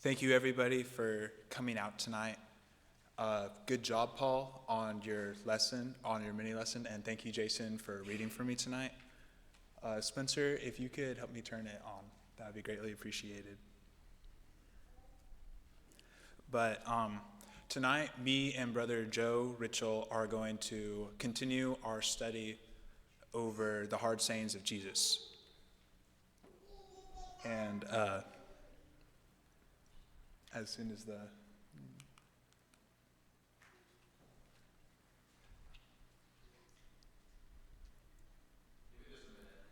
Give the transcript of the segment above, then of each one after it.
Thank you, everybody, for coming out tonight. Good job, Paul, on your lesson, on your mini lesson, and thank you, Jason, for reading for me tonight. Spencer, if you could help me turn it on, that would be greatly appreciated. But tonight, me and Brother Joe Ritchal are going to continue our study over the hard sayings of Jesus. And as soon as the...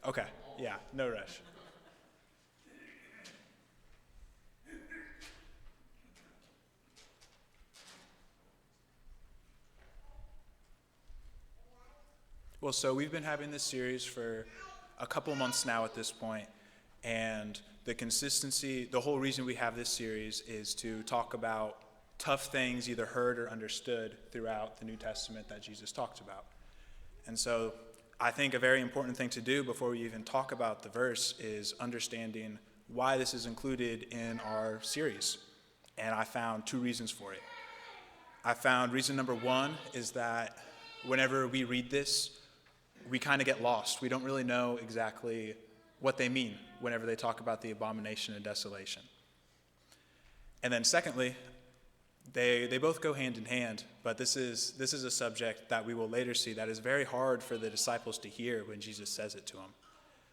Okay, yeah, no rush. Well, so we've been having this series for a couple months now at this point, and the consistency, the whole reason we have this series is to talk about tough things either heard or understood throughout the New Testament that Jesus talked about. And so I think a very important thing to do before we even talk about the verse is understanding why this is included in our series. And I found two reasons for it. I found reason number one is that whenever we read this, we kind of get lost. We don't really know exactly what they mean whenever they talk about the abomination of desolation. And then secondly, they both go hand in hand, but this is a subject that we will later see that is very hard for the disciples to hear when Jesus says it to them.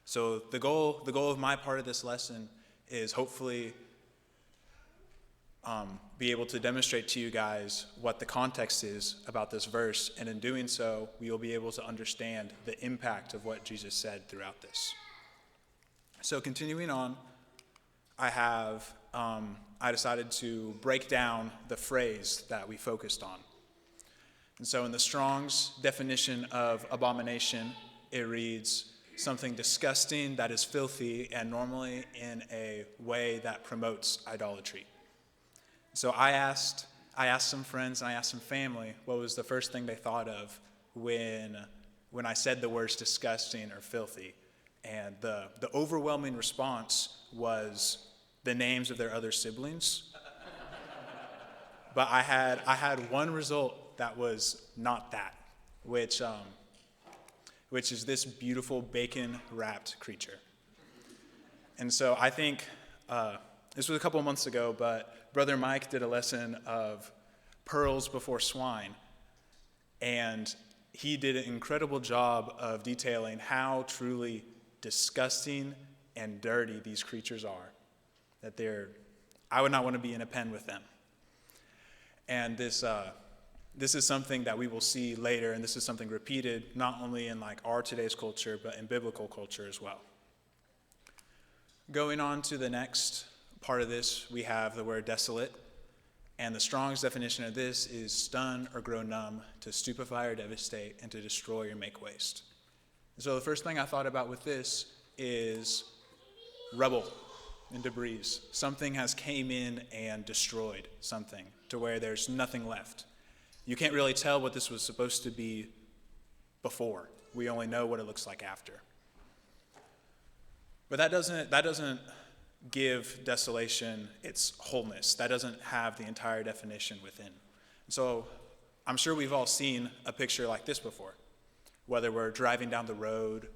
So the goal of my part of this lesson is hopefully be able to demonstrate to you guys what the context is about this verse, and in doing so, we will be able to understand the impact of what Jesus said throughout this. So continuing on, I decided to break down the phrase that we focused on. And so in the Strong's definition of abomination, it reads, something disgusting that is filthy and normally in a way that promotes idolatry. So I asked some friends and I asked some family what was the first thing they thought of when I said the words disgusting or filthy. And the overwhelming response was the names of their other siblings. But I had one result that was not that, which is this beautiful bacon-wrapped creature. And so I think this was a couple of months ago, but Brother Mike did a lesson of pearls before swine, and he did an incredible job of detailing how truly disgusting and dirty these creatures are. I would not want to be in a pen with them. And this is something that we will see later, and this is something repeated not only in like our today's culture, but in biblical culture as well. Going on to the next part of this, we have the word desolate, and the Strong's definition of this is stun or grow numb, to stupefy or devastate, and to destroy or make waste. So the first thing I thought about with this is rubble and debris. Something has came in and destroyed something to where there's nothing left. You can't really tell what this was supposed to be before. We only know what it looks like after. But that doesn't give desolation its wholeness. That doesn't have the entire definition within. So I'm sure we've all seen a picture like this before, whether we're driving down the road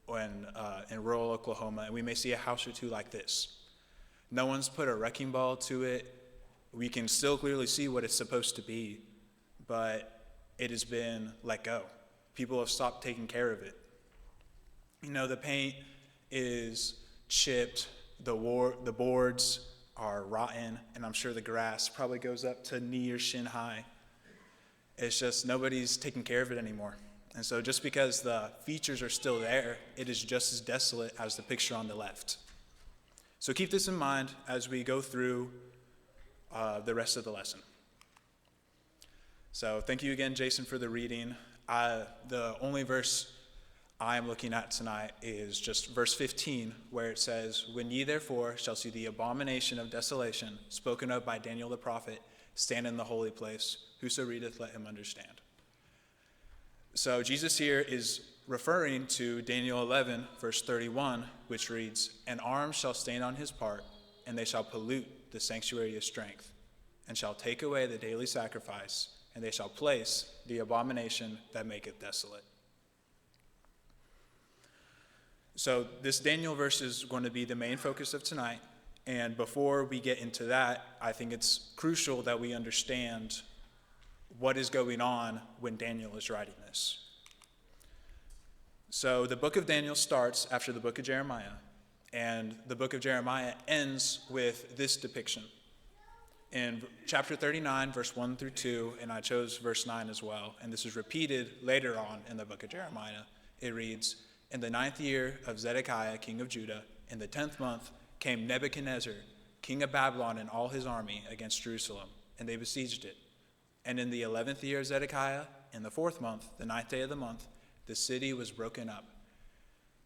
or in rural Oklahoma, and we may see a house or two like this. No one's put a wrecking ball to it. We can still clearly see what it's supposed to be, but it has been let go. People have stopped taking care of it. You know, the paint is chipped, the boards are rotten, and I'm sure the grass probably goes up to knee or shin high. It's just nobody's taking care of it anymore. And so just because the features are still there, it is just as desolate as the picture on the left. So keep this in mind as we go through the rest of the lesson. So thank you again, Jason, for the reading. The only verse I am looking at tonight is just verse 15, where it says, "When ye therefore shall see the abomination of desolation spoken of by Daniel the prophet stand in the holy place, whoso readeth, let him understand." So Jesus here is referring to Daniel 11, verse 31, which reads, "An arm shall stand on his part, and they shall pollute the sanctuary of strength, and shall take away the daily sacrifice, and they shall place the abomination that maketh desolate. So this Daniel verse is going to be the main focus of tonight. And before we get into that, I think it's crucial that we understand what is going on when Daniel is writing this. So the book of Daniel starts after the book of Jeremiah, and the book of Jeremiah ends with this depiction. In chapter 39, verse 1 through 2, and I chose verse 9 as well, and this is repeated later on in the book of Jeremiah, it reads, "In the 9th year of Zedekiah, king of Judah, in the 10th month, came Nebuchadnezzar, king of Babylon, and all his army against Jerusalem, and they besieged it. And in the 11th year of Zedekiah, in the 4th month, the 9th day of the month, the city was broken up.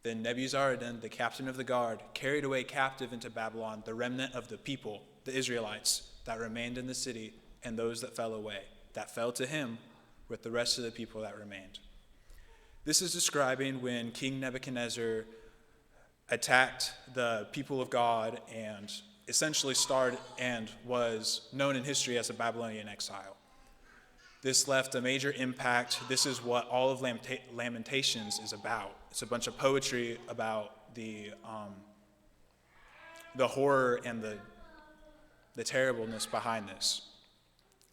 Then Nebuzaradan, the captain of the guard, carried away captive into Babylon the remnant of the people, the Israelites, that remained in the city, and those that fell away, that fell to him with the rest of the people that remained." This is describing when King Nebuchadnezzar attacked the people of God and essentially started and was known in history as a Babylonian exile. This left a major impact. This is what all of Lamentations is about. It's a bunch of poetry about the horror and the terribleness behind this.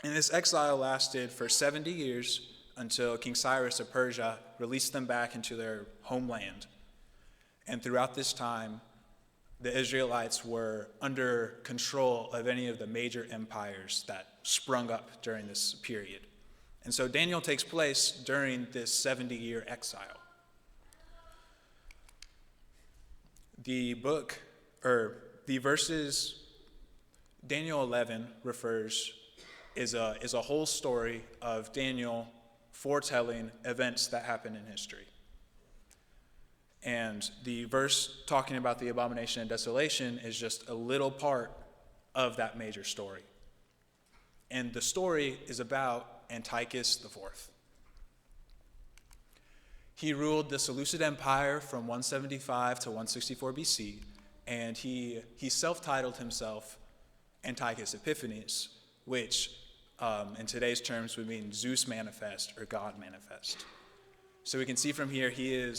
And this exile lasted for 70 years until King Cyrus of Persia released them back into their homeland. And throughout this time, the Israelites were under control of any of the major empires that sprung up during this period. And so Daniel takes place during this 70-year exile. The verses, Daniel 11 is a whole story of Daniel foretelling events that happen in history. And the verse talking about the abomination of desolation is just a little part of that major story. And the story is about Antiochus IV. He ruled the Seleucid Empire from 175 to 164 BC, and he self-titled himself Antiochus Epiphanes, which in today's terms would mean Zeus manifest or God manifest. So we can see from here he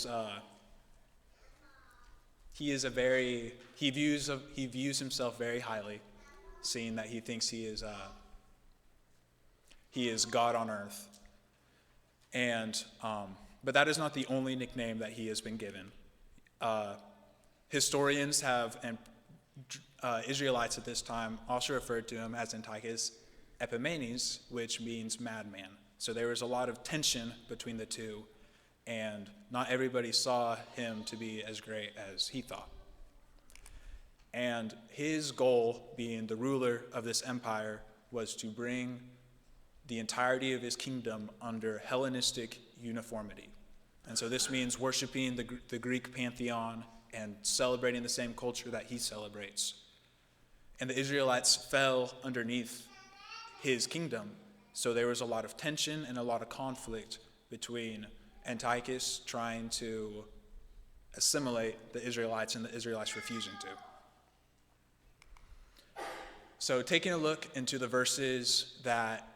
views himself very highly, seeing that he thinks he is God on earth. And but that is not the only nickname that he has been given. Historians and Israelites at this time also referred to him as Antiochus Epimanes, which means madman. So there was a lot of tension between the two, and not everybody saw him to be as great as he thought. And his goal, being the ruler of this empire, was to bring the entirety of his kingdom under Hellenistic uniformity. And so this means worshiping the Greek pantheon and celebrating the same culture that he celebrates. And the Israelites fell underneath his kingdom, so there was a lot of tension and a lot of conflict between Antiochus trying to assimilate the Israelites and the Israelites refusing to. So taking a look into the verses that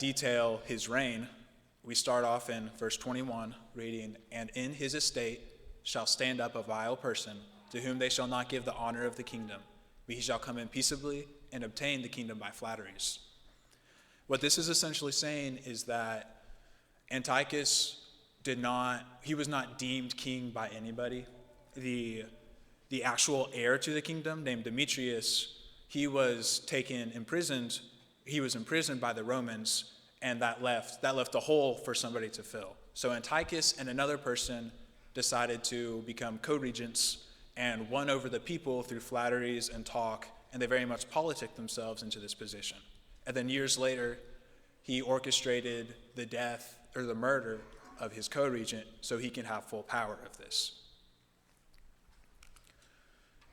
detail his reign, we start off in verse 21, reading, "And in his estate shall stand up a vile person, to whom they shall not give the honor of the kingdom, but he shall come in peaceably and obtain the kingdom by flatteries." What this is essentially saying is that Antiochus was not deemed king by anybody. The actual heir to the kingdom, named Demetrius, he was imprisoned by the Romans, and that left a hole for somebody to fill. So Antiochus and another person decided to become co-regents and won over the people through flatteries and talk, and they very much politicked themselves into this position. And then years later, he orchestrated the death or the murder of his co-regent so he can have full power of this.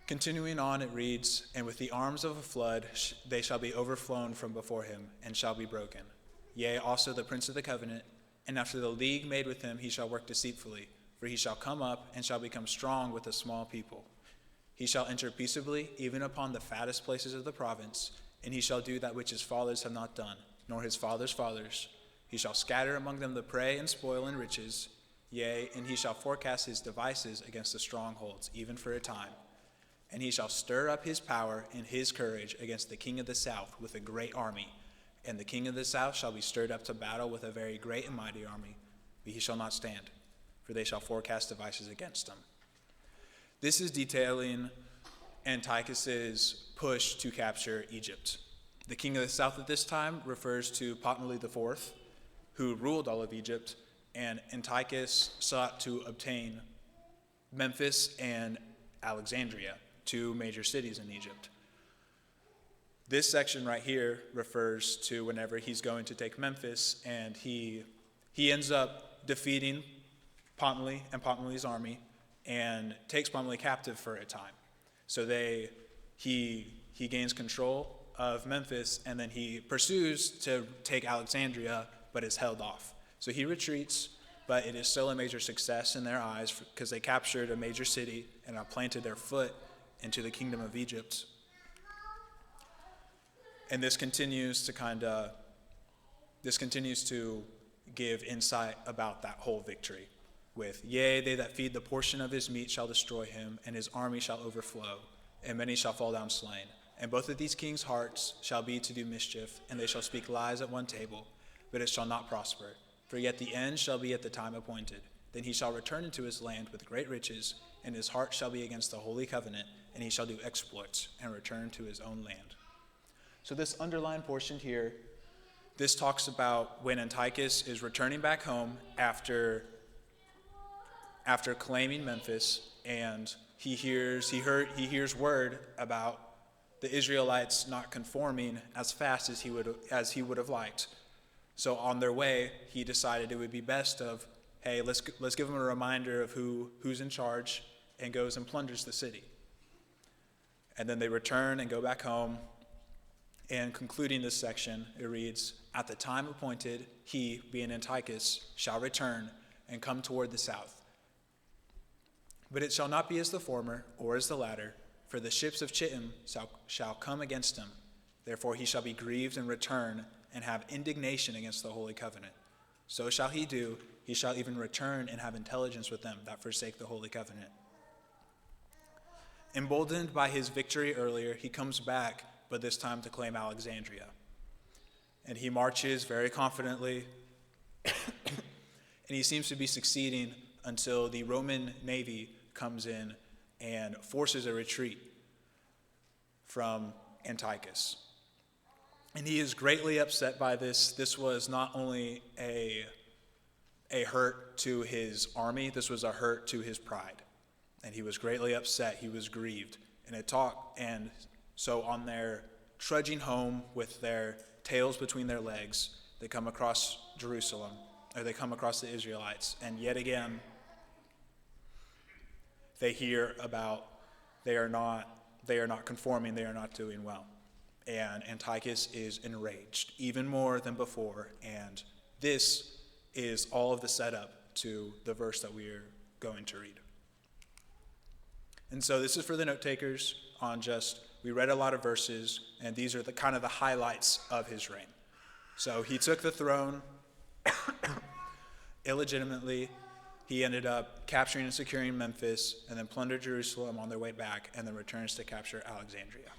Continuing on, it reads, "And with the arms of a flood they shall be overflown from before him, and shall be broken. Yea, also the prince of the covenant, and after the league made with him he shall work deceitfully, for he shall come up and shall become strong with a small people. He shall enter peaceably, even upon the fattest places of the province, and he shall do that which his fathers have not done, nor his fathers' fathers. He shall scatter among them the prey and spoil and riches, yea, and he shall forecast his devices against the strongholds, even for a time. And he shall stir up his power and his courage against the king of the south with a great army. And the king of the south shall be stirred up to battle with a very great and mighty army, but he shall not stand, for they shall forecast devices against him. This is detailing Antiochus's push to capture Egypt. The king of the south at this time refers to Ptolemy IV, who ruled all of Egypt, and Antiochus sought to obtain Memphis and Alexandria, two major cities in Egypt. This section right here refers to whenever he's going to take Memphis, and he ends up defeating Ptolemy and Ptolemy's army and takes Ptolemy captive for a time. So he gains control of Memphis, and then he pursues to take Alexandria, but is held off. So he retreats, but it is still a major success in their eyes because they captured a major city and planted their foot into the kingdom of Egypt. And this continues to give insight about that whole victory with, yea, they that feed the portion of his meat shall destroy him, and his army shall overflow, and many shall fall down slain. And both of these kings' hearts shall be to do mischief, and they shall speak lies at one table, but it shall not prosper. For yet the end shall be at the time appointed. Then he shall return into his land with great riches, and his heart shall be against the holy covenant, and he shall do exploits, and return to his own land. So this underlined portion here, this talks about when Antiochus is returning back home after claiming Memphis, and he hears word about the Israelites not conforming as fast as he would have liked. So on their way, he decided it would be best of, hey, let's give them a reminder of who's in charge, and goes and plunders the city. And then they return and go back home. And concluding this section, it reads, at the time appointed, he, being Antiochus, shall return and come toward the south. But it shall not be as the former or as the latter, for the ships of Chittim shall come against him. Therefore he shall be grieved and return and have indignation against the holy covenant. So shall he do, he shall even return and have intelligence with them that forsake the holy covenant. Emboldened by his victory earlier, he comes back, but this time to claim Alexandria. And he marches very confidently, and he seems to be succeeding until the Roman navy comes in and forces a retreat from Antiochus. And he is greatly upset by this. This was not only a hurt to his army, this was a hurt to his pride. And he was greatly upset, he was grieved. And so on their trudging home with their tails between their legs, they come across Jerusalem, or they come across the Israelites, and yet again, they hear about they are not conforming, they are not doing well. And Antiochus is enraged, even more than before, and this is all of the setup to the verse that we are going to read. And so this is for the note takers we read a lot of verses, and these are the kind of the highlights of his reign. So he took the throne illegitimately. He ended up capturing and securing Memphis, and then plundered Jerusalem on their way back, and then returns to capture Alexandria,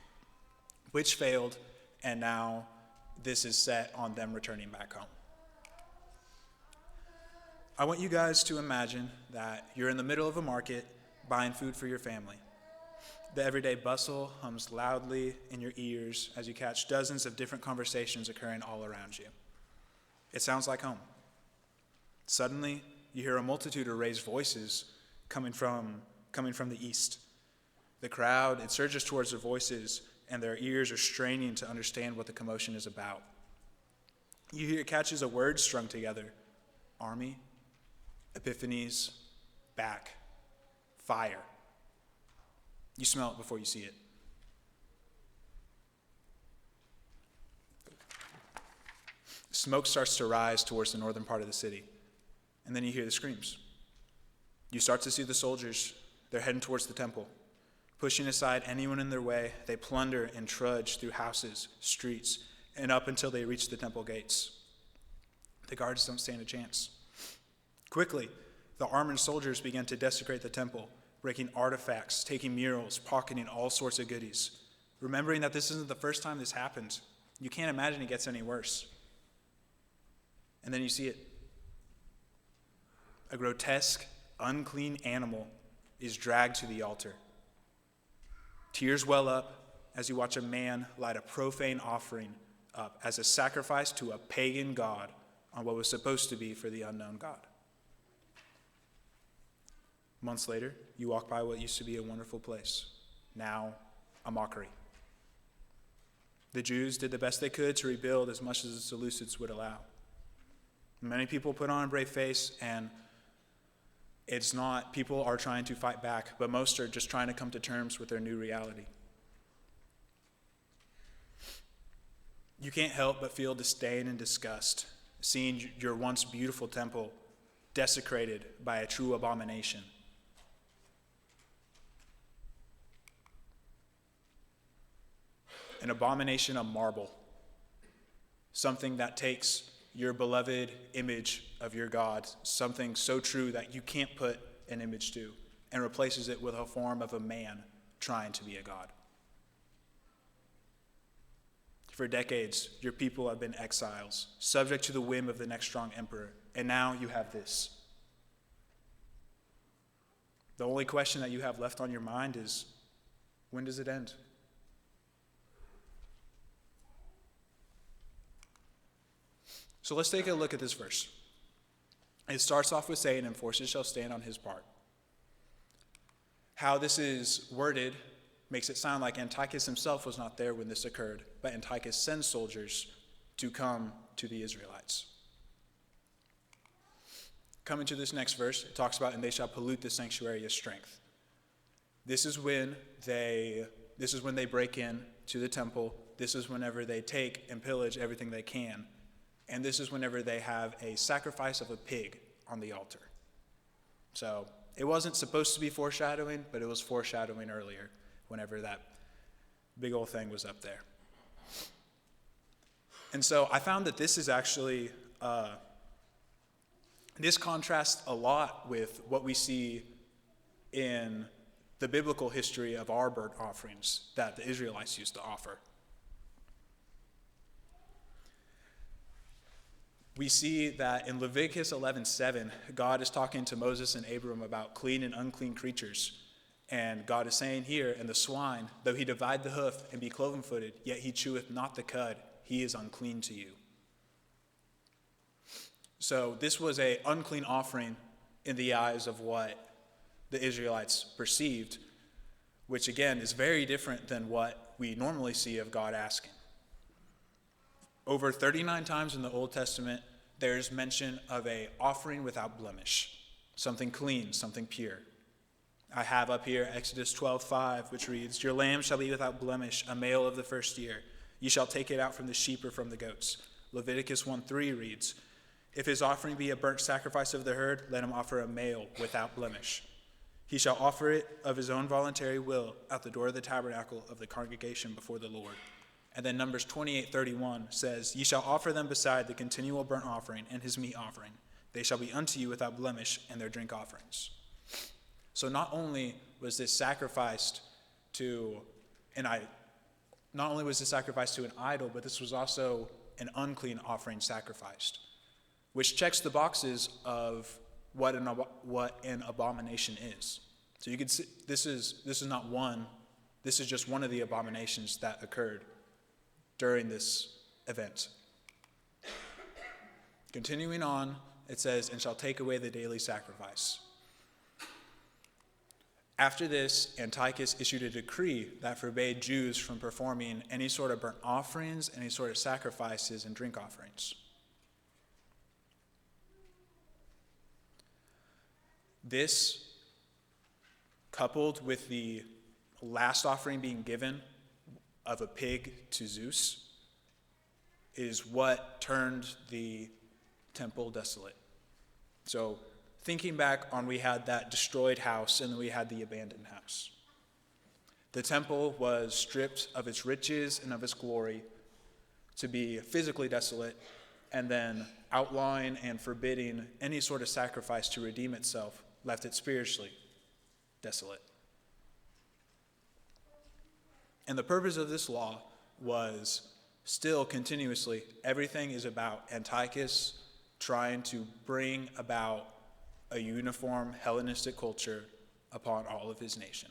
which failed, and now this is set on them returning back home. I want you guys to imagine that you're in the middle of a market buying food for your family. The everyday bustle hums loudly in your ears as you catch dozens of different conversations occurring all around you. It sounds like home. Suddenly, you hear a multitude of raised voices coming from the east. The crowd, it surges towards their voices, and their ears are straining to understand what the commotion is about. You hear catches of words strung together: army, epiphanies, back, fire. You smell it before you see it. Smoke starts to rise towards the northern part of the city, and then you hear the screams. You start to see the soldiers. They're heading towards the temple. Pushing aside anyone in their way, they plunder and trudge through houses, streets, and up until they reach the temple gates. The guards don't stand a chance. Quickly, the armored soldiers began to desecrate the temple, breaking artifacts, taking murals, pocketing all sorts of goodies. Remembering that this isn't the first time this happened, you can't imagine it gets any worse. And then you see it. A grotesque, unclean animal is dragged to the altar. Tears well up as you watch a man light a profane offering up as a sacrifice to a pagan god on what was supposed to be for the unknown God. Months later, you walk by what used to be a wonderful place, now a mockery. The Jews did the best they could to rebuild as much as the Seleucids would allow. Many people put on a brave face, and it's not, people are trying to fight back, but most are just trying to come to terms with their new reality. You can't help but feel disdain and disgust, seeing your once beautiful temple desecrated by a true abomination. An abomination of marble, something that takes your beloved image of your God, something so true that you can't put an image to, and replaces it with a form of a man trying to be a god. For decades, your people have been exiles, subject to the whim of the next strong emperor, and now you have this. The only question that you have left on your mind is, when does it end? So let's take a look at this verse. It starts off with saying, "And forces shall stand on his part." How this is worded makes it sound like Antiochus himself was not there when this occurred, but Antiochus sends soldiers to come to the Israelites. Coming to this next verse, it talks about, "And they shall pollute the sanctuary of strength." This is when they break in to the temple. This is whenever they take and pillage everything they can. And this is whenever they have a sacrifice of a pig on the altar. So it wasn't supposed to be foreshadowing, but it was foreshadowing earlier, whenever that big old thing was up there. And so I found that this is actually, this contrasts a lot with what we see in the biblical history of our burnt offerings that the Israelites used to offer. We see that in Leviticus 11:7, God is talking to Moses and Abram about clean and unclean creatures. And God is saying here, "And the swine, though he divide the hoof and be cloven-footed, yet he cheweth not the cud, he is unclean to you." So this was an unclean offering in the eyes of what the Israelites perceived, which again is very different than what we normally see of God asking. Over 39 times in the Old Testament, there's mention of an offering without blemish, something clean, something pure. I have up here Exodus 12:5, which reads, "Your lamb shall be without blemish, a male of the first year. You shall take it out from the sheep or from the goats." Leviticus 1:3 reads, "If his offering be a burnt sacrifice of the herd, let him offer a male without blemish. He shall offer it of his own voluntary will at the door of the tabernacle of the congregation before the Lord." And then Numbers 28:31 says, "Ye shall offer them beside the continual burnt offering and his meat offering. They shall be unto you without blemish, and their drink offerings." So not only was this sacrificed to an idol, but this was also an unclean offering sacrificed, which checks the boxes of what an abomination is. So you can see this is just one of the abominations that occurred during this event. Continuing on, it says, "And shall take away the daily sacrifice." After this, Antiochus issued a decree that forbade Jews from performing any sort of burnt offerings, any sort of sacrifices, and drink offerings. This, coupled with the last offering being given of a pig to Zeus, is what turned the temple desolate. So thinking back on, we had that destroyed house and then we had the abandoned house. The temple was stripped of its riches and of its glory to be physically desolate, and then outlawing and forbidding any sort of sacrifice to redeem itself left it spiritually desolate. And the purpose of this law was still continuously, everything is about Antiochus trying to bring about a uniform Hellenistic culture upon all of his nation.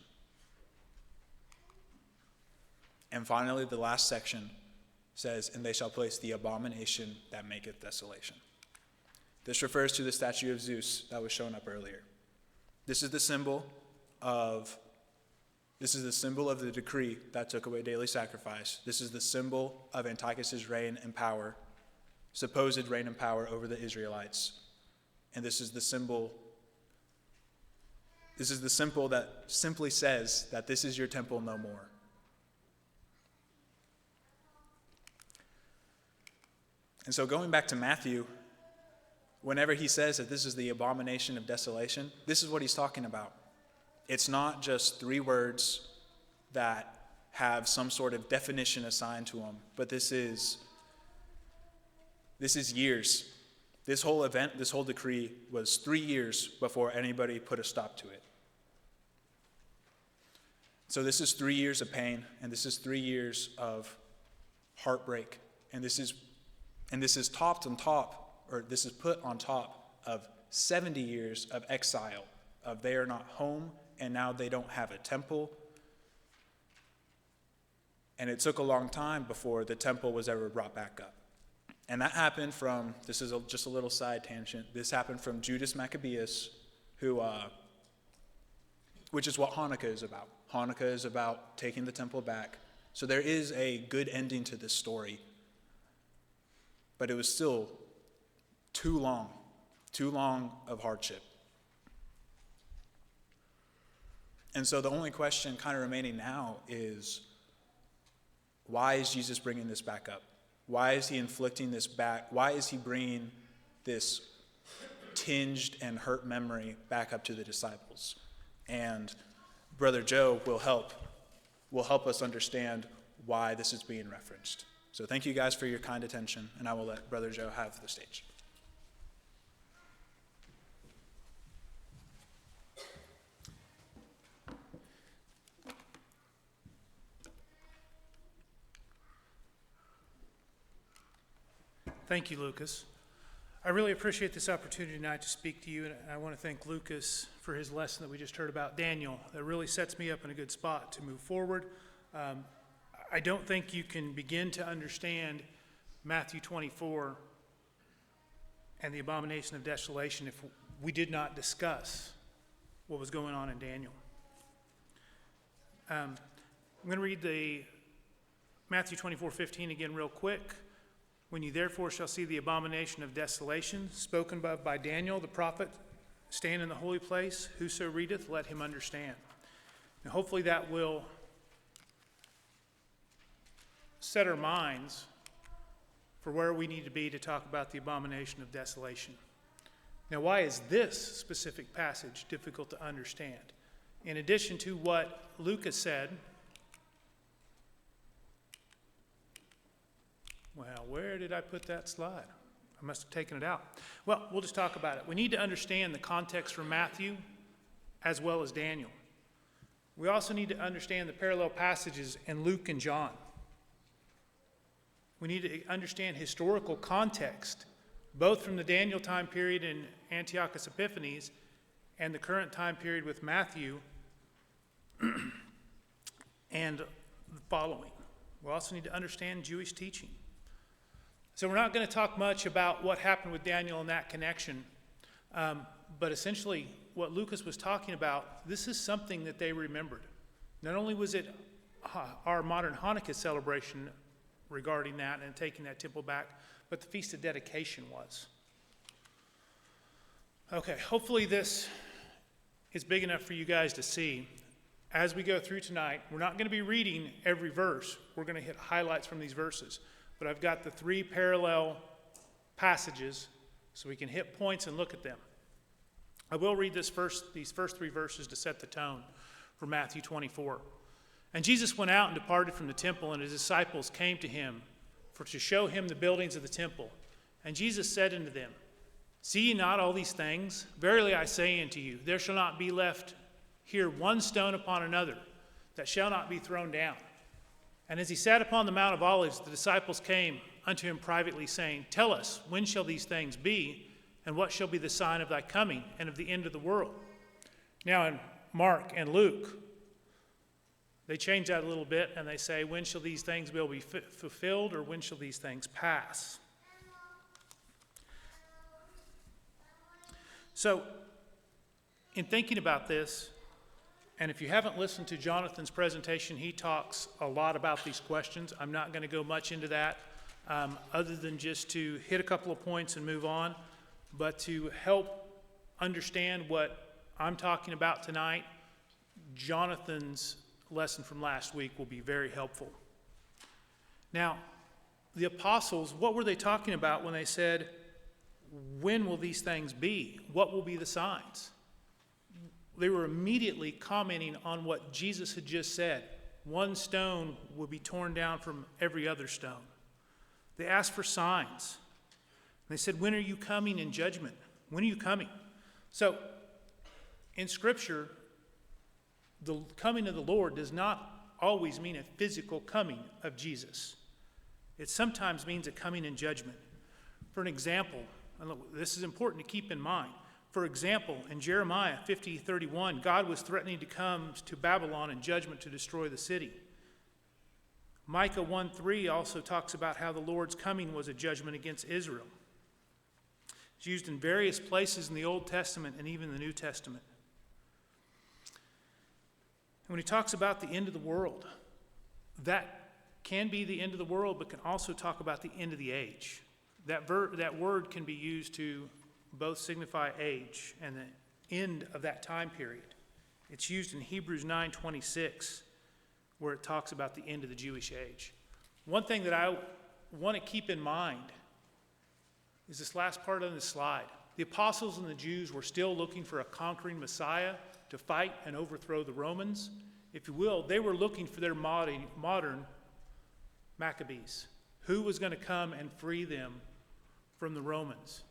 And finally, the last section says, "And they shall place the abomination that maketh desolation." This refers to the statue of Zeus that was shown up earlier. This is the symbol of the decree that took away daily sacrifice. This is the symbol of Antiochus' reign and power, supposed reign and power over the Israelites. And this is the symbol that simply says that this is your temple no more. And so going back to Matthew, whenever he says that this is the abomination of desolation, this is what he's talking about. It's not just 3 words that have some sort of definition assigned to them, but this is years. This whole event, this whole decree was 3 years before anybody put a stop to it. So this is 3 years of pain, and this is 3 years of heartbreak, and this is put on top of 70 years of exile, of they are not home, and now they don't have a temple. And it took a long time before the temple was ever brought back up. And that happened from, this is just a little side tangent, this happened from Judas Maccabeus, which is what Hanukkah is about. Hanukkah is about taking the temple back. So there is a good ending to this story. But it was still too long of hardship. And so the only question kind of remaining now is, why is Jesus bringing this back up? Why is he inflicting this back? Why is he bringing this tinged and hurt memory back up to the disciples? And Brother Joe will help us understand why this is being referenced. So thank you guys for your kind attention, and I will let Brother Joe have the stage. Thank you, Lucas. I really appreciate this opportunity tonight to speak to you, and I want to thank Lucas for his lesson that we just heard about Daniel. That really sets me up in a good spot to move forward. I don't think you can begin to understand Matthew 24 and the abomination of desolation if we did not discuss what was going on in Daniel. I'm going to read the Matthew 24:15 again real quick. "When you therefore shall see the abomination of desolation, spoken by Daniel the prophet, stand in the holy place, whoso readeth, let him understand." Now hopefully that will set our minds for where we need to be to talk about the abomination of desolation. Now, why is this specific passage difficult to understand? In addition to what Lucas said, well, where did I put that slide? I must have taken it out. Well, we'll just talk about it. We need to understand the context from Matthew as well as Daniel. We also need to understand the parallel passages in Luke and John. We need to understand historical context, both from the Daniel time period in Antiochus Epiphanes and the current time period with Matthew and the following. We also need to understand Jewish teaching. So we're not going to talk much about what happened with Daniel in that connection, but essentially what Lucas was talking about, this is something that they remembered. Not only was it our modern Hanukkah celebration regarding that and taking that temple back, but the Feast of Dedication was. Okay, hopefully this is big enough for you guys to see. As we go through tonight, we're not going to be reading every verse. We're going to hit highlights from these verses. But I've got the 3 parallel passages so we can hit points and look at them. I will read these first 3 verses to set the tone for Matthew 24. And Jesus went out and departed from the temple, and his disciples came to him to show him the buildings of the temple. And Jesus said unto them, See ye not all these things? Verily I say unto you, there shall not be left here one stone upon another that shall not be thrown down. And as he sat upon the Mount of Olives, the disciples came unto him privately, saying, Tell us, when shall these things be? And what shall be the sign of thy coming and of the end of the world? Now in Mark and Luke, they change that a little bit, and they say, When shall these things be fulfilled, or when shall these things pass? So, in thinking about this, and if you haven't listened to Jonathan's presentation, he talks a lot about these questions. I'm not going to go much into that, other than just to hit a couple of points and move on. But to help understand what I'm talking about tonight, Jonathan's lesson from last week will be very helpful. Now, the apostles, what were they talking about when they said, when will these things be? What will be the signs? They were immediately commenting on what Jesus had just said. One stone will be torn down from every other stone. They asked for signs. They said, when are you coming in judgment? When are you coming? So, in Scripture, the coming of the Lord does not always mean a physical coming of Jesus. It sometimes means a coming in judgment. For an example, and look, this is important to keep in mind. For example, in Jeremiah 50:31, God was threatening to come to Babylon in judgment to destroy the city. Micah 1:3 also talks about how the Lord's coming was a judgment against Israel. It's used in various places in the Old Testament and even the New Testament. And when he talks about the end of the world, that can be the end of the world, but can also talk about the end of the age. That word can be used to both signify age and the end of that time period. It's used in Hebrews 9:26, where it talks about the end of the Jewish age. One thing that I want to keep in mind is this last part on the slide. The apostles and the Jews were still looking for a conquering Messiah to fight and overthrow the Romans. If you will, they were looking for their modern Maccabees. Who was going to come and free them from the Romans?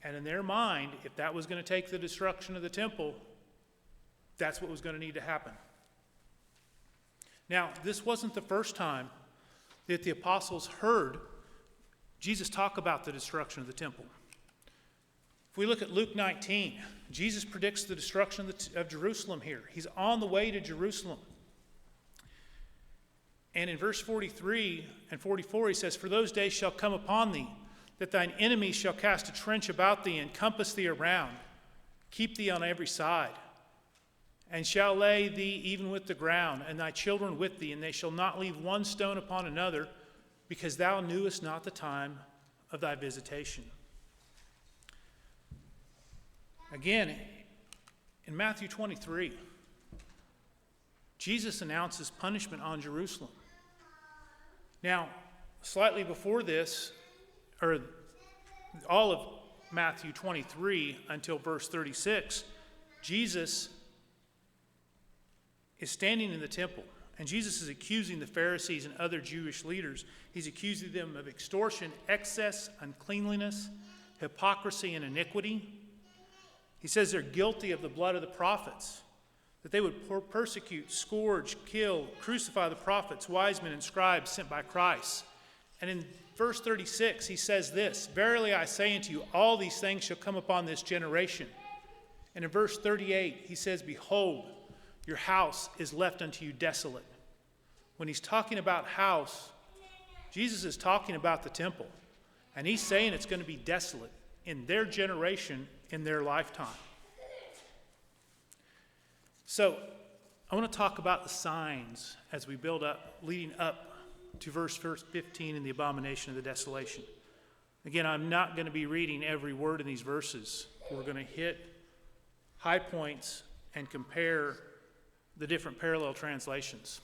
And in their mind, if that was going to take the destruction of the temple, that's what was going to need to happen. Now, this wasn't the first time that the apostles heard Jesus talk about the destruction of the temple. If we look at Luke 19, Jesus predicts the destruction of Jerusalem here. He's on the way to Jerusalem. And in verse 43 and 44, he says, For those days shall come upon thee, that thine enemies shall cast a trench about thee, and compass thee around, keep thee on every side, and shall lay thee even with the ground, and thy children with thee, and they shall not leave one stone upon another, because thou knewest not the time of thy visitation. Again, in Matthew 23, Jesus announces punishment on Jerusalem. Now, slightly before this, or all of Matthew 23 until verse 36, Jesus is standing in the temple, and Jesus is accusing the Pharisees and other Jewish leaders. He's accusing them of extortion, excess, uncleanliness, hypocrisy, and iniquity. He says they're guilty of the blood of the prophets, that they would persecute, scourge, kill, crucify the prophets, wise men, and scribes sent by Christ. And in verse 36, he says this, Verily I say unto you, all these things shall come upon this generation. And in verse 38, he says, Behold, your house is left unto you desolate. When he's talking about house, Jesus is talking about the temple. And he's saying it's going to be desolate in their generation, in their lifetime. So, I want to talk about the signs as we build up, leading up to verse 15 in the Abomination of the Desolation. Again, I'm not going to be reading every word in these verses. We're going to hit high points and compare the different parallel translations.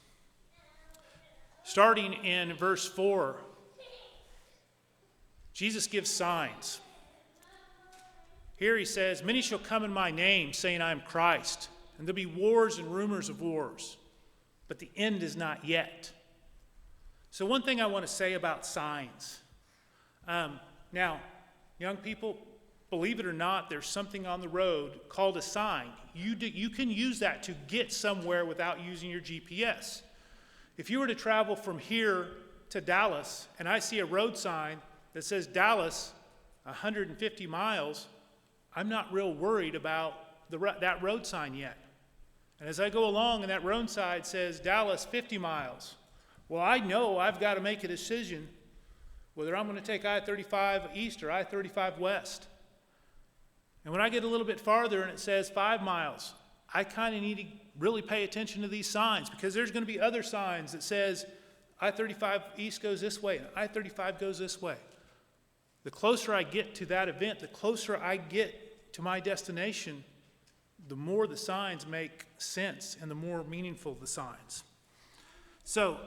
Starting in verse 4, Jesus gives signs. Here he says, Many shall come in my name, saying, I am Christ. And there'll be wars and rumors of wars. but the end is not yet. So one thing I want to say about signs. Now, young people, believe it or not, there's something on the road called a sign. You can use that to get somewhere without using your GPS. If you were to travel from here to Dallas, and I see a road sign that says Dallas, 150 miles, I'm not real worried about that road sign yet. And as I go along and that road sign says Dallas, 50 miles, well, I know I've got to make a decision whether I'm going to take I-35 East or I-35 West. And when I get a little bit farther and it says 5 miles, I kind of need to really pay attention to these signs, because there's going to be other signs that says I-35 East goes this way and I-35 goes this way. The closer I get to that event, the closer I get to my destination, the more the signs make sense and the more meaningful the signs. So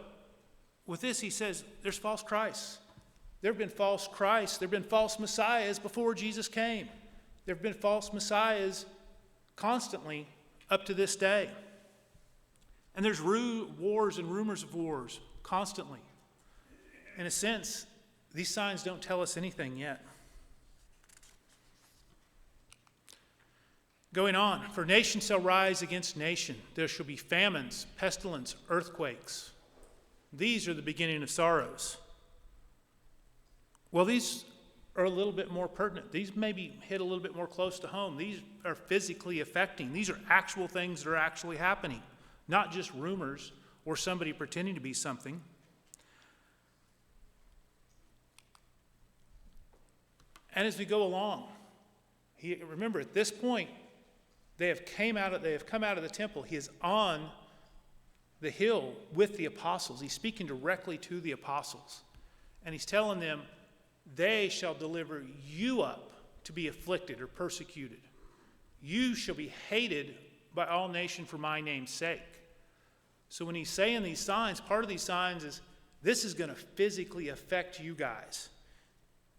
with this, he says there's false Christs. There have been false Christs. There have been false messiahs before Jesus came. There have been false messiahs constantly up to this day. And there's wars and rumors of wars constantly. In a sense, these signs don't tell us anything yet. Going on, for nation shall rise against nation. There shall be famines, pestilence, earthquakes. These are the beginning of sorrows. Well, these are a little bit more pertinent. These maybe hit a little bit more close to home. These are physically affecting. These are actual things that are actually happening, not just rumors or somebody pretending to be something. And as we go along, remember at this point, they have come out of the temple. He is on the hill with the apostles. He's speaking directly to the apostles. And he's telling them, they shall deliver you up to be afflicted or persecuted. You shall be hated by all nations for my name's sake. So when he's saying these signs, part of these signs is this is going to physically affect you guys.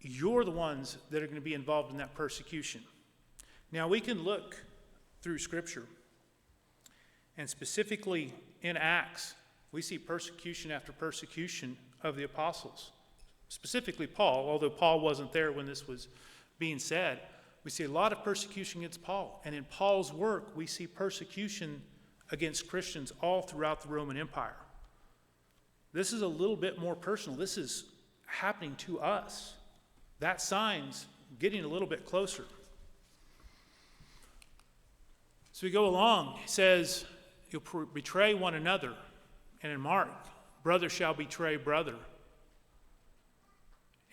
You're the ones that are going to be involved in that persecution. Now we can look through Scripture, and specifically in Acts, we see persecution after persecution of the apostles. Specifically Paul, although Paul wasn't there when this was being said, we see a lot of persecution against Paul. And in Paul's work, we see persecution against Christians all throughout the Roman Empire. This is a little bit more personal. This is happening to us. That sign's getting a little bit closer. So we go along. It says, you'll betray one another. And in Mark, brother shall betray brother.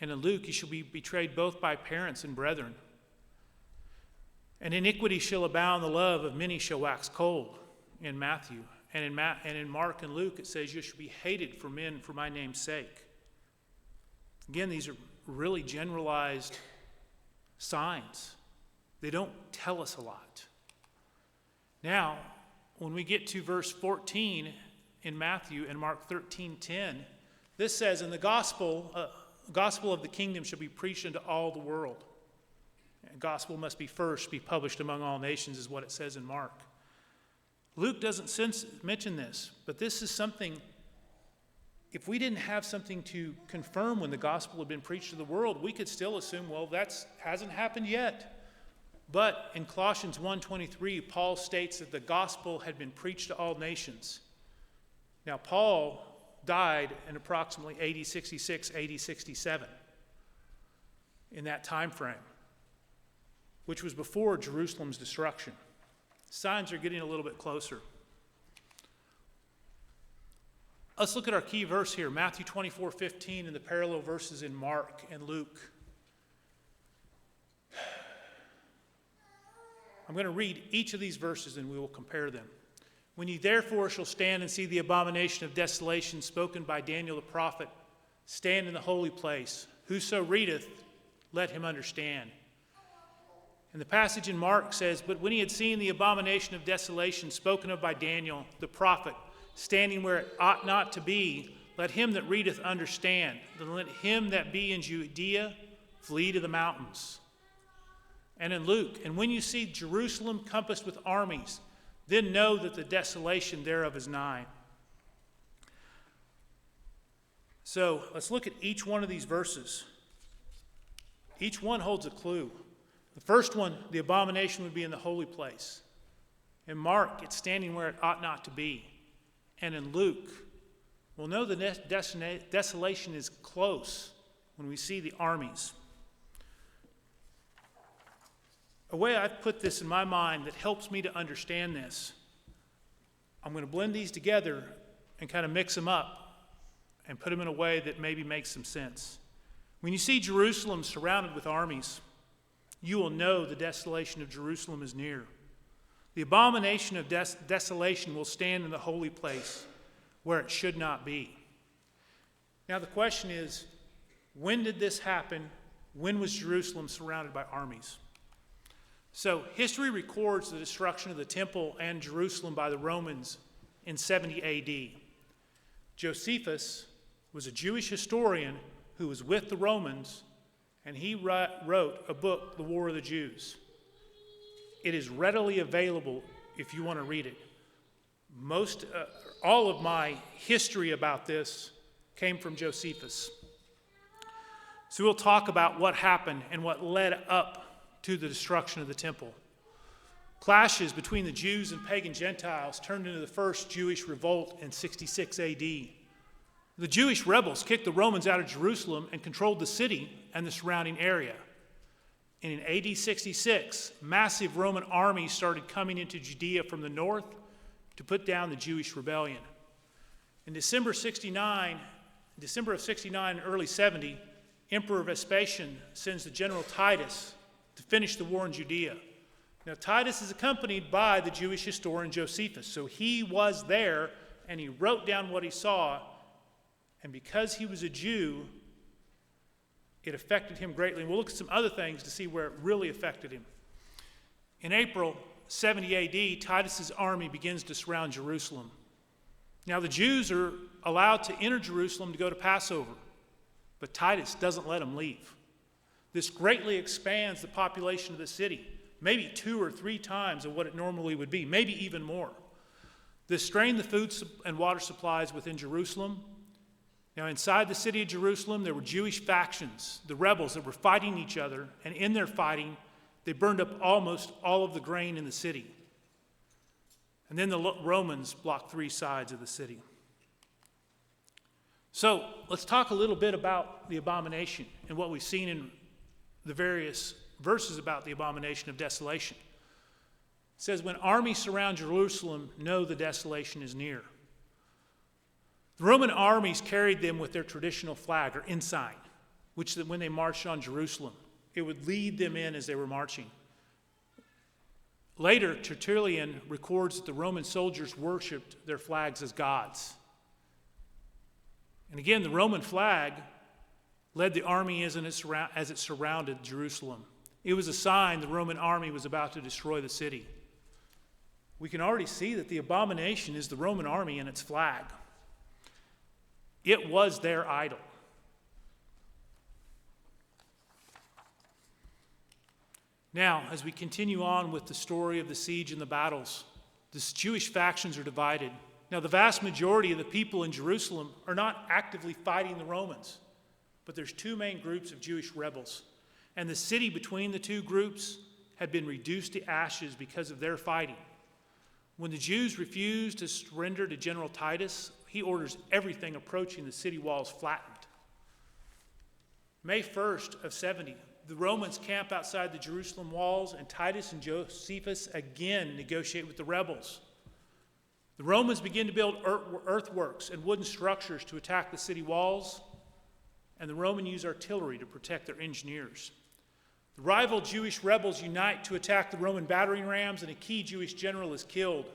And in Luke, he shall be betrayed both by parents and brethren. And iniquity shall abound, the love of many shall wax cold, in Matthew. And in Mark and Luke, it says, you shall be hated for men for my name's sake. Again, these are really generalized signs. They don't tell us a lot. Now, when we get to verse 14 in Matthew and Mark 13:10, this says, and the gospel of the kingdom shall be preached unto all the world. And gospel must be first, be published among all nations, is what it says in Mark. Luke doesn't mention this, but this is something, if we didn't have something to confirm when the gospel had been preached to the world, we could still assume, well, that hasn't happened yet. But in Colossians 1:23, Paul states that the gospel had been preached to all nations. Now, Paul died in approximately AD 66, AD 67, in that time frame, which was before Jerusalem's destruction. Signs are getting a little bit closer. Let's look at our key verse here, Matthew 24:15, and the parallel verses in Mark and Luke. I'm going to read each of these verses and we will compare them. When ye therefore shall stand and see the abomination of desolation spoken by Daniel the prophet, stand in the holy place. Whoso readeth, let him understand. And the passage in Mark says, but when he had seen the abomination of desolation spoken of by Daniel the prophet, standing where it ought not to be, let him that readeth understand. Then let him that be in Judea flee to the mountains. And in Luke, and when you see Jerusalem compassed with armies, then know that the desolation thereof is nigh. So let's look at each one of these verses. Each one holds a clue. The first one, the abomination would be in the holy place. In Mark, it's standing where it ought not to be. And in Luke, we'll know the desolation is close when we see the armies. A way I've put this in my mind that helps me to understand this, I'm going to blend these together and kind of mix them up and put them in a way that maybe makes some sense. When you see Jerusalem surrounded with armies, you will know the desolation of Jerusalem is near. The abomination of desolation will stand in the holy place where it should not be. Now the question is, when did this happen? When was Jerusalem surrounded by armies? So history records the destruction of the temple and Jerusalem by the Romans in 70 AD. Josephus was a Jewish historian who was with the Romans, and he wrote a book, The War of the Jews. It is readily available if you want to read it. All of my history about this came from Josephus. So we'll talk about what happened and what led up to the destruction of the temple. Clashes between the Jews and pagan Gentiles turned into the first Jewish revolt in 66 AD. The Jewish rebels kicked the Romans out of Jerusalem and controlled the city and the surrounding area. And in AD 66, massive Roman armies started coming into Judea from the north to put down the Jewish rebellion. In December of 69 and early 70, Emperor Vespasian sends the general Titus to finish the war in Judea. Now, Titus is accompanied by the Jewish historian Josephus, so he was there and he wrote down what he saw, and because he was a Jew, it affected him greatly. And we'll look at some other things to see where it really affected him. In April 70 AD, Titus's army begins to surround Jerusalem. Now, the Jews are allowed to enter Jerusalem to go to Passover, but Titus doesn't let them leave. This greatly expands the population of the city, maybe 2 or 3 times of what it normally would be, maybe even more. This strained the food and water supplies within Jerusalem. Now, inside the city of Jerusalem, there were Jewish factions, the rebels that were fighting each other, and in their fighting, they burned up almost all of the grain in the city. And then the Romans blocked 3 sides of the city. So, let's talk a little bit about the abomination and what we've seen in the various verses about the abomination of desolation. It says, when armies surround Jerusalem, know the desolation is near. The Roman armies carried them with their traditional flag, or ensign, which when they marched on Jerusalem, it would lead them in as they were marching. Later, Tertullian records that the Roman soldiers worshipped their flags as gods. And again, the Roman flag led the army as it surrounded Jerusalem. It was a sign the Roman army was about to destroy the city. We can already see that the abomination is the Roman army and its flag. It was their idol. Now, as we continue on with the story of the siege and the battles, the Jewish factions are divided. Now, the vast majority of the people in Jerusalem are not actively fighting the Romans, but there's 2 main groups of Jewish rebels. And the city between the 2 groups had been reduced to ashes because of their fighting. When the Jews refused to surrender to General Titus, he orders everything approaching the city walls flattened. May 1st of 70, the Romans camp outside the Jerusalem walls, and Titus and Josephus again negotiate with the rebels. The Romans begin to build earthworks and wooden structures to attack the city walls, and the Romans use artillery to protect their engineers. The rival Jewish rebels unite to attack the Roman battering rams, and a key Jewish general is killed.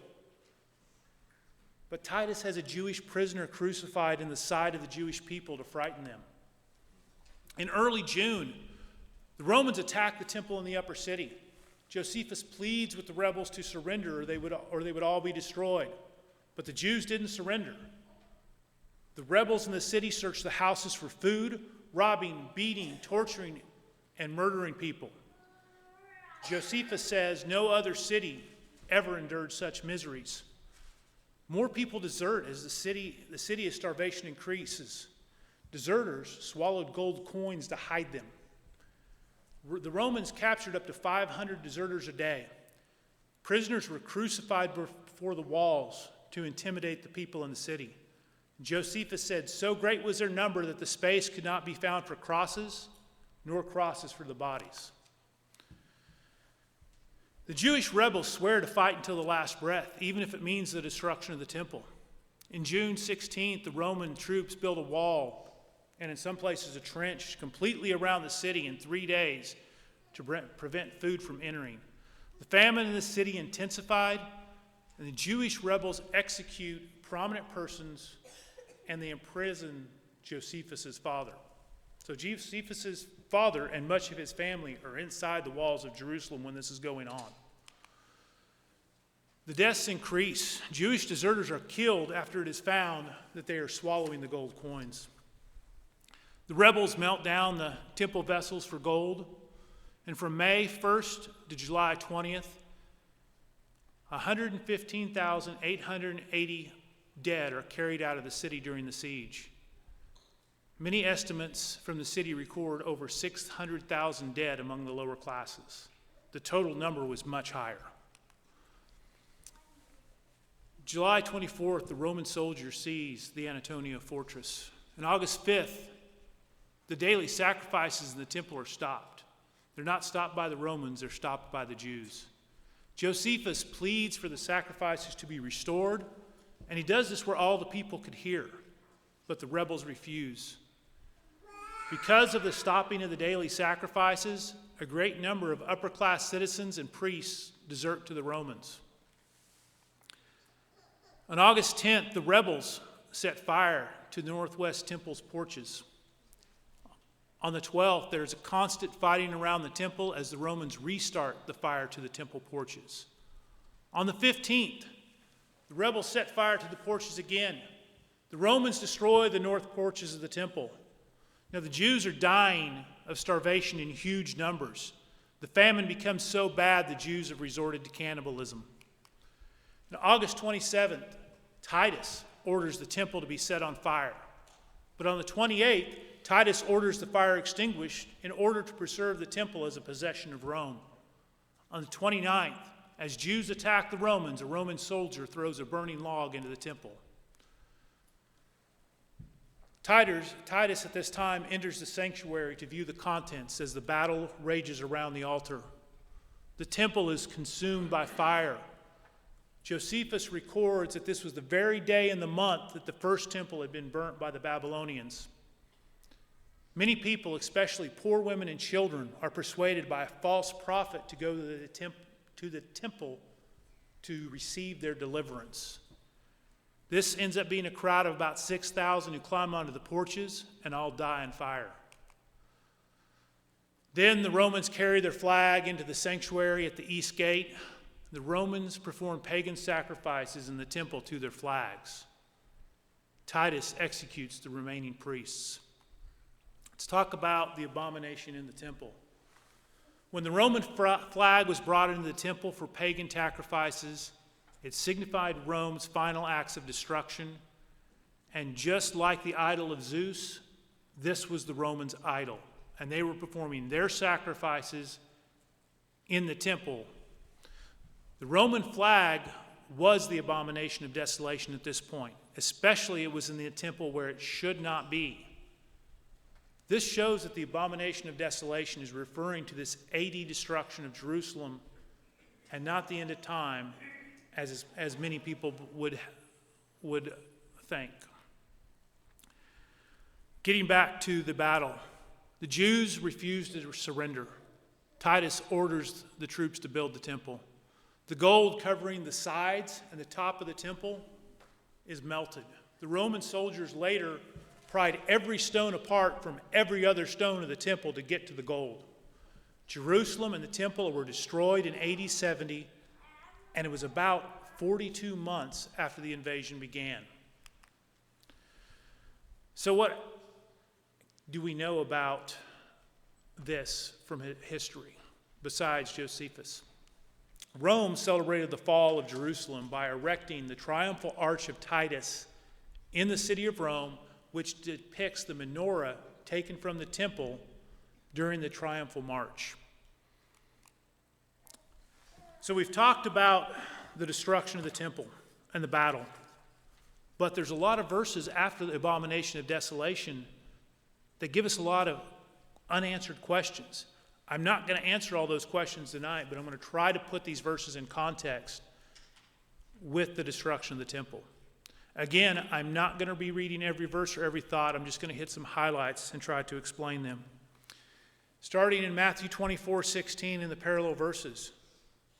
But Titus has a Jewish prisoner crucified in the side of the Jewish people to frighten them. In early June, the Romans attack the temple in the upper city. Josephus pleads with the rebels to surrender or they would all be destroyed. But the Jews didn't surrender. The rebels in the city searched the houses for food, robbing, beating, torturing, and murdering people. Josephus says no other city ever endured such miseries. More people desert as the city of starvation increases. Deserters swallowed gold coins to hide them. The Romans captured up to 500 deserters a day. Prisoners were crucified before the walls to intimidate the people in the city. Josephus said, so great was their number that the space could not be found for crosses, nor crosses for the bodies. The Jewish rebels swear to fight until the last breath, even if it means the destruction of the temple. In June 16th, the Roman troops built a wall, and in some places a trench, completely around the city in 3 days to prevent food from entering. The famine in the city intensified, and the Jewish rebels execute prominent persons, and they imprison Josephus' father. So Josephus' father and much of his family are inside the walls of Jerusalem when this is going on. The deaths increase. Jewish deserters are killed after it is found that they are swallowing the gold coins. The rebels melt down the temple vessels for gold, and from May 1st to July 20th, 115,880 dead are carried out of the city during the siege. Many estimates from the city record over 600,000 dead among the lower classes. The total number was much higher. July 24th, the Roman soldiers seized the Antonia fortress. And August 5th, the daily sacrifices in the temple are stopped. They're not stopped by the Romans, they're stopped by the Jews. Josephus pleads for the sacrifices to be restored, and he does this where all the people could hear, but the rebels refuse. Because of the stopping of the daily sacrifices, a great number of upper-class citizens and priests desert to the Romans. On August 10th, the rebels set fire to the northwest temple's porches. On the 12th, there's a constant fighting around the temple as the Romans restart the fire to the temple porches. On the 15th, the rebels set fire to the porches again. The Romans destroy the north porches of the temple. Now, the Jews are dying of starvation in huge numbers. The famine becomes so bad, the Jews have resorted to cannibalism. On August 27th, Titus orders the temple to be set on fire. But on the 28th, Titus orders the fire extinguished in order to preserve the temple as a possession of Rome. On the 29th, as Jews attack the Romans, a Roman soldier throws a burning log into the temple. Titus at this time enters the sanctuary to view the contents as the battle rages around the altar. The temple is consumed by fire. Josephus records that this was the very day in the month that the first temple had been burnt by the Babylonians. Many people, especially poor women and children, are persuaded by a false prophet to go to the temple to receive their deliverance. This ends up being a crowd of about 6,000 who climb onto the porches and all die in fire. Then the Romans carry their flag into the sanctuary at the east gate. The Romans perform pagan sacrifices in the temple to their flags. Titus executes the remaining priests. Let's talk about the abomination in the temple. When the Roman flag was brought into the temple for pagan sacrifices, it signified Rome's final acts of destruction. And just like the idol of Zeus, this was the Romans' idol. And they were performing their sacrifices in the temple. The Roman flag was the abomination of desolation at this point, especially it was in the temple where it should not be. This shows that the abomination of desolation is referring to this AD destruction of Jerusalem and not the end of time, as many people would think. Getting back to the battle, the Jews refused to surrender. Titus orders the troops to build the temple. The gold covering the sides and the top of the temple is melted. The Roman soldiers later pried every stone apart from every other stone of the temple to get to the gold. Jerusalem and the temple were destroyed in AD 70, and it was about 42 months after the invasion began. So what do we know about this from history besides Josephus? Rome celebrated the fall of Jerusalem by erecting the triumphal arch of Titus in the city of Rome, which depicts the menorah taken from the temple during the triumphal march. So we've talked about the destruction of the temple and the battle, but there's a lot of verses after the Abomination of Desolation that give us a lot of unanswered questions. I'm not going to answer all those questions tonight, but I'm going to try to put these verses in context with the destruction of the temple. Again, I'm not going to be reading every verse or every thought. I'm just going to hit some highlights and try to explain them. Starting in Matthew 24:16 in the parallel verses,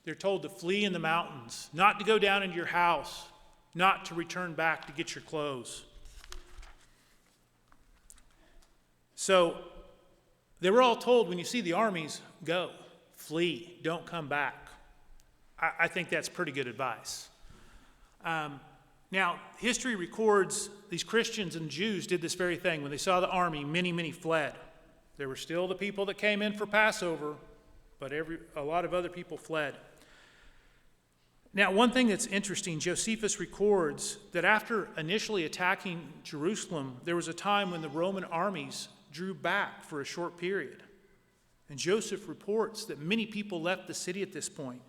they're told to flee in the mountains, not to go down into your house, not to return back to get your clothes. So they were all told, when you see the armies, go, flee, don't come back. I think that's pretty good advice. Now, history records these Christians and Jews did this very thing. When they saw the army, many fled. There were still the people that came in for Passover, but a lot of other people fled. Now, one thing that's interesting, Josephus records that after initially attacking Jerusalem, there was a time when the Roman armies drew back for a short period. And Joseph reports that many people left the city at this point.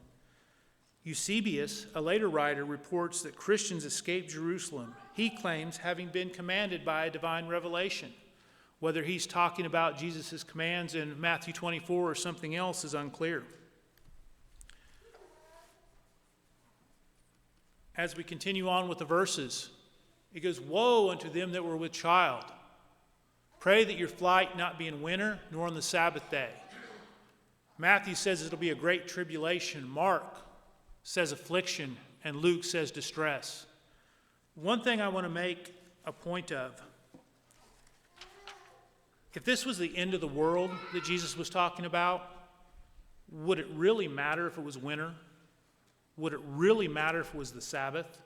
Eusebius, a later writer, reports that Christians escaped Jerusalem. He claims having been commanded by a divine revelation. Whether he's talking about Jesus' commands in Matthew 24 or something else is unclear. As we continue on with the verses, it goes, "Woe unto them that were with child. Pray that your flight not be in winter, nor on the Sabbath day." Matthew says it'll be a great tribulation. Mark says affliction, and Luke says distress. One thing I want to make a point of, if this was the end of the world that Jesus was talking about, would it really matter if it was winter? Would it really matter if it was the Sabbath?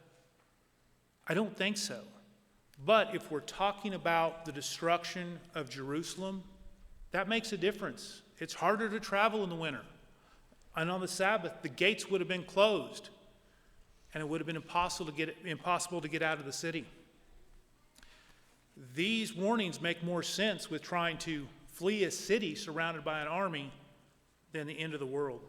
I don't think so. But if we're talking about the destruction of Jerusalem, that makes a difference. It's harder to travel in the winter. And on the Sabbath, the gates would have been closed, and it would have been impossible to get out of the city. These warnings make more sense with trying to flee a city surrounded by an army than the end of the world.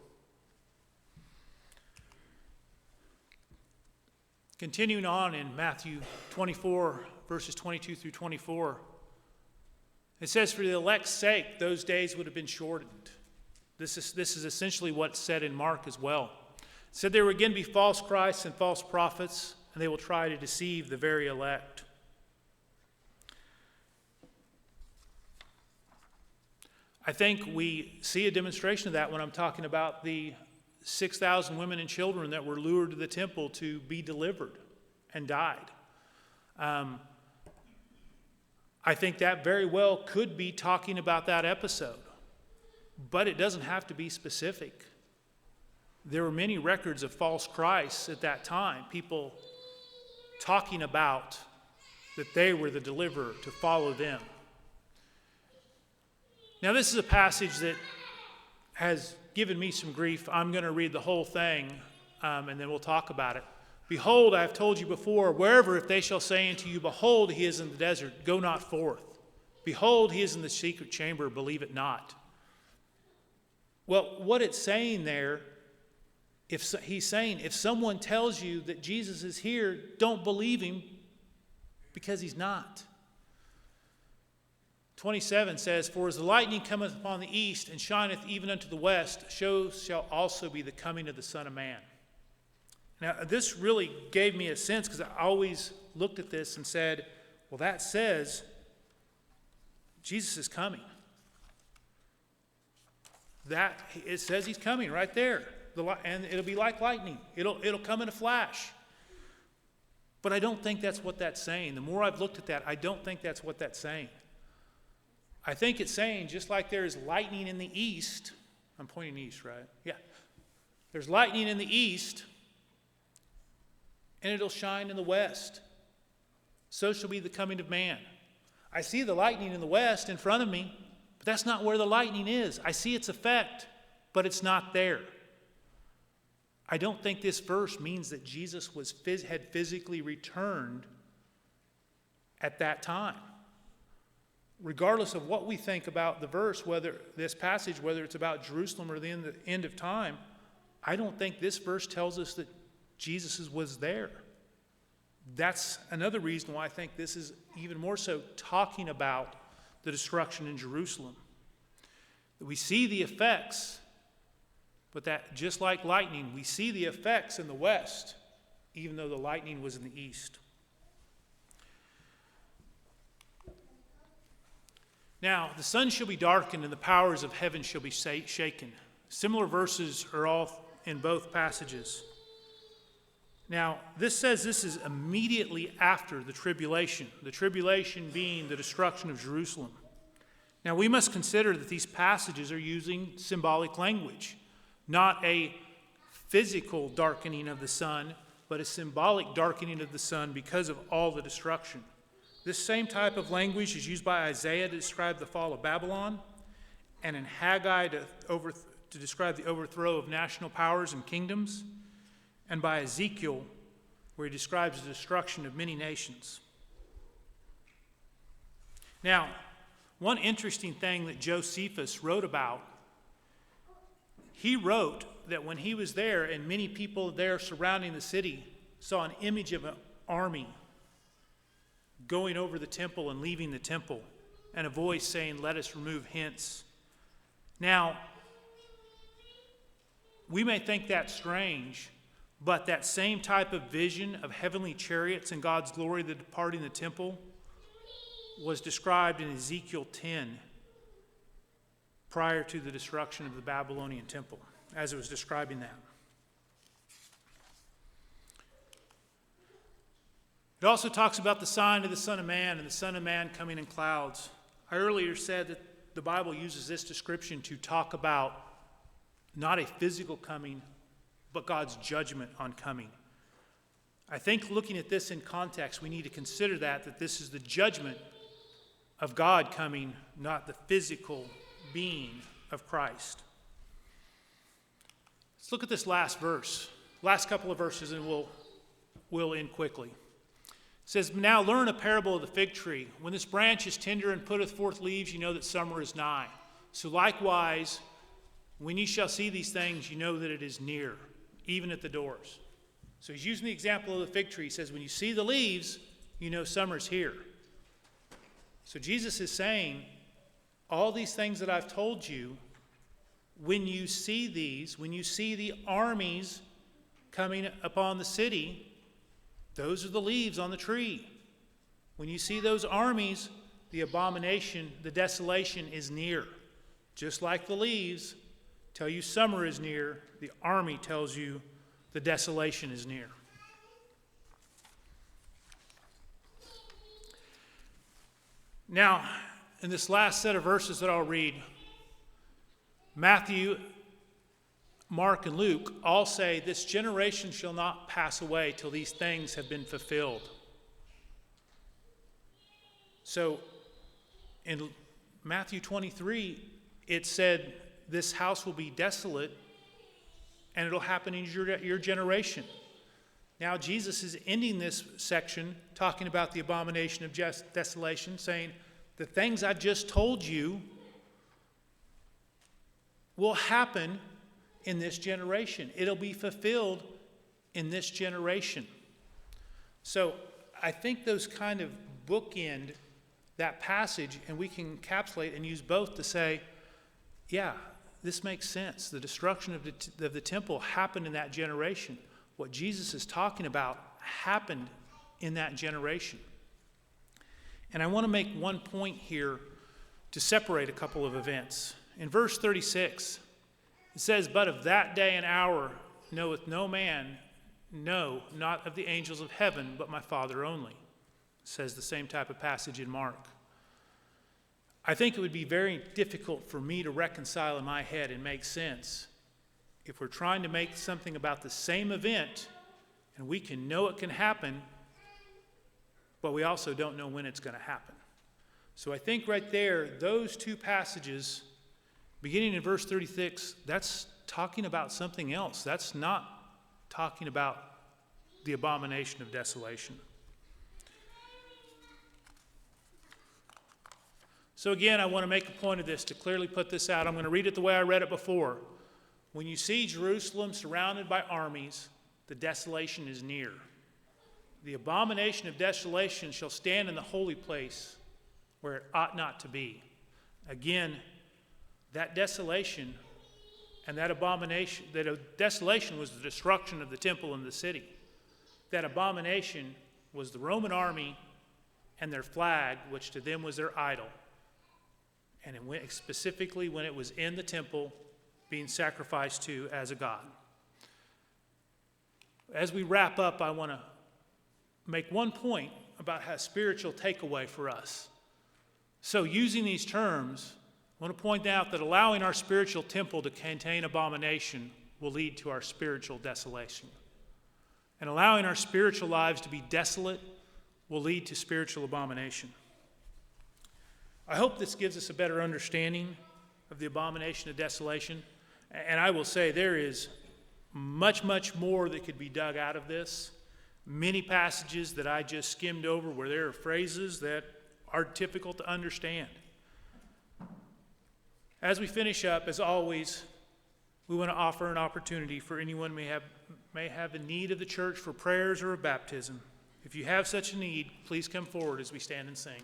Continuing on in Matthew 24, verses 22 through 24, it says, "For the elect's sake, those days would have been shortened." This is essentially what's said in Mark as well. It said, "There will again be false Christs and false prophets, and they will try to deceive the very elect." I think we see a demonstration of that when I'm talking about the 6,000 women and children that were lured to the temple to be delivered and died. I think that very well could be talking about that episode, but it doesn't have to be specific. There were many records of false Christs at that time, people talking about that they were the deliverer, to follow them. Now, this is a passage that has given me some grief. I'm going to read the whole thing, and then we'll talk about it. "Behold, I have told you before, wherever if they shall say unto you, Behold, he is in the desert, go not forth. Behold, he is in the secret chamber, believe it not." Well, what it's saying there, he's saying, if someone tells you that Jesus is here, don't believe him, because he's not. 27 says, "For as the lightning cometh upon the east, and shineth even unto the west, so shall also be the coming of the Son of Man." Now, this really gave me a sense, because I always looked at this and said, well, that says Jesus is coming. It says he's coming right there. And it'll be like lightning. It'll come in a flash. But I don't think that's what that's saying. The more I've looked at that, I don't think that's what that's saying. I think it's saying, just like there's lightning in the east, I'm pointing east, right? Yeah. There's lightning in the east, and it'll shine in the west. So shall be the coming of man. I see the lightning in the west in front of me, but that's not where the lightning is. I see its effect, but it's not there. I don't think this verse means that Jesus had physically returned at that time. regardless of what we think about the verse, whether this passage, whether it's about Jerusalem or the end of time, I don't think this verse tells us that Jesus was there. That's another reason why I think this is even more so talking about the destruction in Jerusalem. We see the effects, but that just like lightning, we see the effects in the west, even though the lightning was in the east. Now, the sun shall be darkened and the powers of heaven shall be shaken. Similar verses are all in both passages. Now, this says this is immediately after the tribulation being the destruction of Jerusalem. Now, we must consider that these passages are using symbolic language, not a physical darkening of the sun, but a symbolic darkening of the sun because of all the destruction. This same type of language is used by Isaiah to describe the fall of Babylon, and in Haggai to describe the overthrow of national powers and kingdoms, and by Ezekiel, where he describes the destruction of many nations. Now, one interesting thing that Josephus wrote about, he wrote that when he was there and many people there surrounding the city saw an image of an army going over the temple and leaving the temple, and a voice saying, "Let us remove hence." Now, we may think that's strange, but that same type of vision of heavenly chariots and God's glory that departing the temple was described in Ezekiel 10 prior to the destruction of the Babylonian temple, as it was describing that. It also talks about the sign of the Son of Man and the Son of Man coming in clouds. I earlier said that the Bible uses this description to talk about not a physical coming, but God's judgment on coming. I think looking at this in context, we need to consider that this is the judgment of God coming, not the physical being of Christ. Let's look at this last verse, last couple of verses, and we'll end quickly. It says, "Now learn a parable of the fig tree. When this branch is tender and putteth forth leaves, you know that summer is nigh. So likewise, when ye shall see these things, you know that it is near, even at the doors." So he's using the example of the fig tree. He says, when you see the leaves, you know summer's here. So Jesus is saying, all these things that I've told you, when you see these, when you see the armies coming upon the city, those are the leaves on the tree. When you see those armies, the abomination, the desolation is near. Just like the leaves tell you summer is near, the army tells you the desolation is near. Now, in this last set of verses that I'll read, Matthew, Mark, and Luke all say, "This generation shall not pass away till these things have been fulfilled." So, in Matthew 23, it said, this house will be desolate, and it'll happen in your generation. Now, Jesus is ending this section talking about the abomination of desolation, saying, the things I've just told you will happen in this generation. It'll be fulfilled in this generation. So I think those kind of bookend that passage, and we can encapsulate and use both to say, yeah, this makes sense. The destruction of the temple happened in that generation. What Jesus is talking about happened in that generation. And I want to make one point here to separate a couple of events. In verse 36, it says, "But of that day and hour knoweth no man, no, not of the angels of heaven, but my Father only." It says the same type of passage in Mark. I think it would be very difficult for me to reconcile in my head and make sense if we're trying to make something about the same event, and we can know it can happen, but we also don't know when it's going to happen. So I think right there, those two passages, beginning in verse 36, that's talking about something else. That's not talking about the abomination of desolation. So again, I want to make a point of this to clearly put this out. I'm going to read it the way I read it before. When you see Jerusalem surrounded by armies, the desolation is near. The abomination of desolation shall stand in the holy place where it ought not to be. Again, that desolation and that abomination, desolation was the destruction of the temple and the city. That abomination was the Roman army and their flag, which to them was their idol. And it went specifically when it was in the temple being sacrificed to as a god. As we wrap up, I want to make one point about how spiritual takeaway for us. So using these terms, I want to point out that allowing our spiritual temple to contain abomination will lead to our spiritual desolation. And allowing our spiritual lives to be desolate will lead to spiritual abomination. I hope this gives us a better understanding of the abomination of desolation. And I will say there is much, much more that could be dug out of this. Many passages that I just skimmed over where there are phrases that are difficult to understand. As we finish up, as always, we want to offer an opportunity for anyone may have a need of the church for prayers or a baptism. If you have such a need, please come forward as we stand and sing.